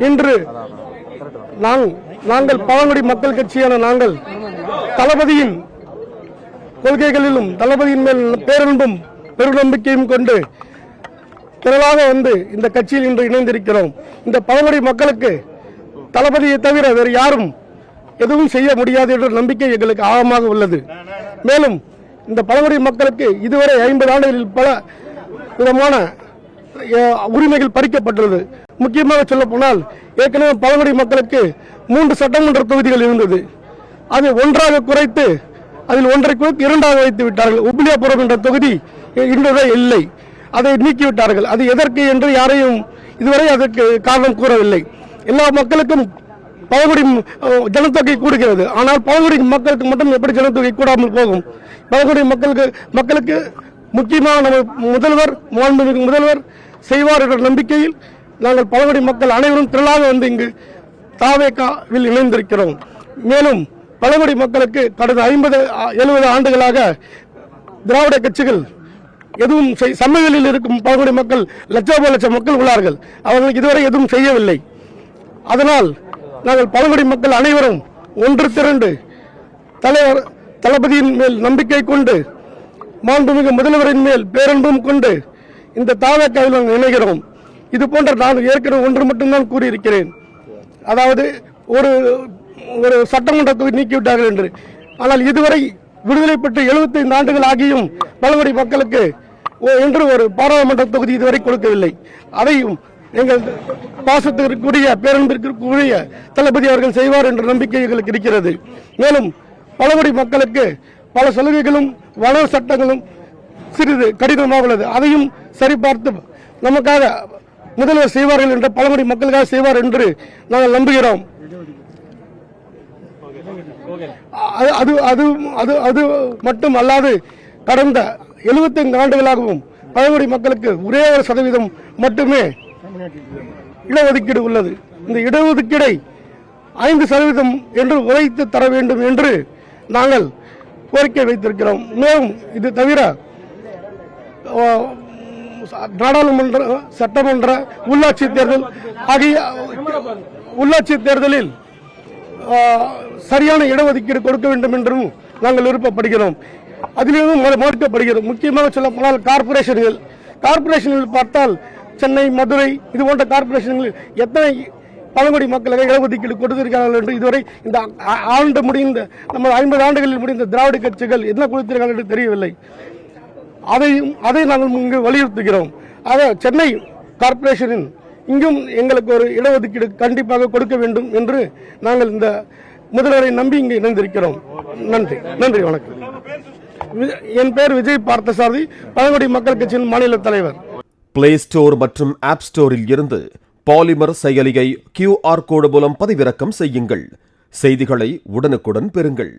இன்று நாங்கள் பழங்குடி மக்கள் கட்சியான நாங்கள் தளபதியின் கொள்கைகளிலும் தளபதியின் மேல் பேரன்பும் பெருநம்பிக்கையும் கொண்டு திரளாக வந்து இந்த கட்சியில் இன்று இணைந்திருக்கிறோம். இந்த பழங்குடி மக்களுக்கு தளபதியை தவிர வேறு யாரும் எதுவும் செய்ய முடியாது என்ற நம்பிக்கை எங்களுக்கு ஆழமாக உள்ளது. மேலும் இந்த பழங்குடி மக்களுக்கு இதுவரை 50 ஆண்டுகளில் பல விதமான உரிமைகள் பறிக்கப்பட்டுள்ளது. முக்கியமாக சொல்ல போனால் ஏற்கனவே பழங்குடி மக்களுக்கு 3 சட்டமன்ற தொகுதிகள் இருந்தது. அது ஒன்றாக குறைத்து அதில் ஒன்றை குறைத்து 2ஆக வைத்து விட்டார்கள். உப்பிலியாபுரம் என்ற தொகுதி இன்றுவரை இல்லை, அதை நீக்கிவிட்டார்கள். அது எதற்கு என்று யாரையும் இதுவரை அதற்கு காரணம் கூறவில்லை. எல்லா மக்களுக்கும் பழங்குடி ஜனத்தொகை கூடுகிறது. ஆனால் பழங்குடி மக்களுக்கு மட்டும் எப்படி ஜனத்தொகை கூடாமல் போகும்? பழங்குடி மக்களுக்கு முக்கியமாக நம்ம முதல்வர் செய்வார் என்ற நம்பிக்கையில் நாங்கள் பழங்குடி மக்கள் அனைவரும் திரளாக வந்து இங்கு தாவேகாவில் இணைந்திருக்கிறோம். மேலும் பழங்குடி மக்களுக்கு கடந்த 50-70 ஆண்டுகளாக திராவிட கட்சிகள் எதுவும் சமவெளியில் இருக்கும் பழங்குடி மக்கள் லட்சம் மக்கள் உள்ளார்கள். அவர்களுக்கு இதுவரை எதுவும் செய்யவில்லை. அதனால் நாங்கள் பழங்குடி மக்கள் அனைவரும் ஒன்று திரண்டு தளபதியின் மேல் நம்பிக்கை கொண்டு மாண்புமிகு முதல்வரின் மேல் பேரன்பும் கொண்டு இந்த தாவேகாவில் நாங்கள் இணைகிறோம். இது போன்ற நான் ஏற்கனவே ஒன்று மட்டும்தான் கூறியிருக்கிறேன். அதாவது ஒரு சட்டமன்ற தொகுதி நீக்கிவிட்டார்கள் என்று. ஆனால் இதுவரை விடுதலை பெற்று 75 ஆண்டுகள் ஆகியும் பழங்குடி மக்களுக்கு என்று ஒரு பாராளுமன்ற தொகுதி இதுவரை கொடுக்கவில்லை. அதையும் எங்கள் பாசத்திற்குரிய பேரன்பிற்குரிய தளபதி அவர்கள் செய்வார் என்ற நம்பிக்கை எங்களுக்கு இருக்கிறது. மேலும் பழங்குடி மக்களுக்கு பல சலுகைகளும் வன சட்டங்களும் சிறிது கடினமாக உள்ளது. அதையும் சரிபார்த்து நமக்காக முதல்வர் செய்வார்கள் என்ற பழங்குடி மக்களுக்காக செய்வார் என்று நாங்கள் நம்புகிறோம். அது மட்டும் அல்லாது கடந்த 75 ஆண்டுகளாகவும் பழங்குடி மக்களுக்கு ஒரே 1% மட்டுமே இடஒதுக்கீடு உள்ளது. இந்த இடஒதுக்கீடை 5% என்று உரைத்து தர வேண்டும் என்று நாங்கள் கோரிக்கை வைத்திருக்கிறோம். மேலும் இது தவிர நாடாளுமன்ற, சட்டமன்ற, உள்ளாட்சி தேர்தல் ஆகிய உள்ளாட்சி தேர்தலில் சரியான இடஒதுக்கீடு கொடுக்க வேண்டும் என்றும் நாங்கள் விருப்பப்படுகிறோம். அதிலிருந்து மறுக்கப்படுகிறது. முக்கியமாக சொல்ல போனால் கார்பரேஷன்கள் பார்த்தால் சென்னை, மதுரை இது போன்ற கார்பரேஷன்களில் எத்தனை பழங்குடி மக்களுக்கு இடஒதுக்கீடு கொடுத்திருக்கிறார்கள் என்று இதுவரை இந்த ஆண்டு முடிந்த நம்ம 50 ஆண்டுகளில் முடிந்த திராவிட கட்சிகள் என்ன கொடுத்திருக்கிறார்கள் என்று தெரியவில்லை. அதை நாங்கள் இங்கு வலியுறுத்துகிறோம். ஆக சென்னை கார்பரேஷனின் இங்கும் எங்களுக்கு ஒரு இடஒதுக்கீடு கண்டிப்பாக கொடுக்க வேண்டும் என்று நாங்கள் இந்த முதல்வரை நம்பி இங்கு இணைந்திருக்கிறோம். நன்றி, வணக்கம். என் பெயர் விஜய் பார்த்தசாரதி, பழங்குடி மக்கள் கட்சியின் மாநில தலைவர். பிளே ஸ்டோர் மற்றும் ஆப் ஸ்டோரில் இருந்து பாலிமர் செயலியை QR கோடு மூலம் பதிவிறக்கம் செய்யுங்கள். செய்திகளை உடனுக்குடன் பெறுங்கள்.